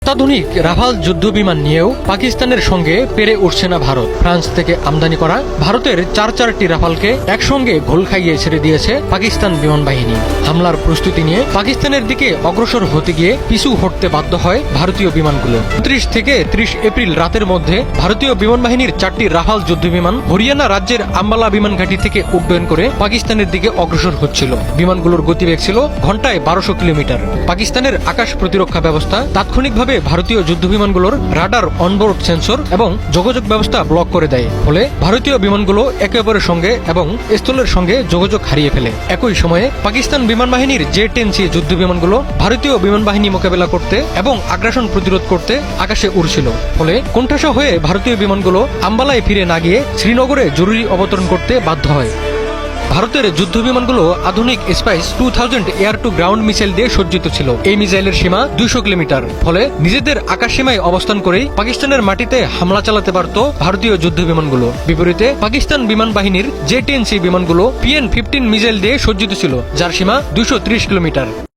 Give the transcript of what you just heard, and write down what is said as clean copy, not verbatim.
অত্যাধুনিক রাফাল যুদ্ধ বিমান নিয়েও পাকিস্তানের সঙ্গে পেরে উঠছে না ভারত। ফ্রান্স থেকে আমদানি করা ভারতের চারটি রাফালকে একসঙ্গে ঘোল খাইয়ে ছেড়ে দিয়েছে পাকিস্তান বিমান বাহিনী। হামলার প্রস্তুতি নিয়ে পাকিস্তানের দিকে অগ্রসর হতে গিয়ে পিছু হটতে বাধ্য হয় ভারতীয় বিমানগুলো। 29 থেকে 30 এপ্রিল রাতের মধ্যে ভারতীয় বিমান বাহিনীর 4টি রাফাল যুদ্ধ বিমান হরিয়ানা রাজ্যের আম্বালা বিমান ঘাঁটি থেকে উড্ডয়ন করে পাকিস্তানের দিকে অগ্রসর হচ্ছিল। বিমানগুলোর গতিবেগ ছিল ঘন্টায় 1200 কিলোমিটার। পাকিস্তানের আকাশ প্রতিরক্ষা ব্যবস্থা তাৎক্ষণিকভাবে ভারতীয় যুদ্ধ বিমানগুলোর রাডার, অনবোর্ড সেন্সর এবং যোগাযোগ ব্যবস্থা ব্লক করে দেয়। ফলে ভারতীয় বিমানগুলো একে অপরের সঙ্গে এবং স্থলের সঙ্গে যোগাযোগ হারিয়ে ফেলে। একই সময়ে পাকিস্তান বিমান বাহিনীর জে-10C যুদ্ধ বিমানগুলো ভারতীয় বিমান বাহিনী মোকাবেলা করতে এবং আগ্রাসন প্রতিরোধ করতে আকাশে উড়ছিল। ফলে কোণঠাসা হয়ে ভারতীয় বিমানগুলো আম্বালায় ফিরে না গিয়ে শ্রীনগরে জরুরি অবতরণ করতে বাধ্য হয়। ভারতের যুদ্ধ বিমানগুলো আধুনিক Spice 2000 air to ground missile দিয়ে সজ্জিত ছিল। এই মিসাইলের সীমা 200 কিলোমিটার। ফলে নিজেদের আকাশ সীমায় অবস্থান করেই পাকিস্তানের মাটিতে হামলা চালাতে পারত ভারতীয় যুদ্ধ বিমানগুলো। বিপরীতে পাকিস্তান বিমান বাহিনীর জে-10C বিমানগুলো PN-15 মিসাইল দিয়ে সজ্জিত ছিল, যার সীমা 230 কিলোমিটার।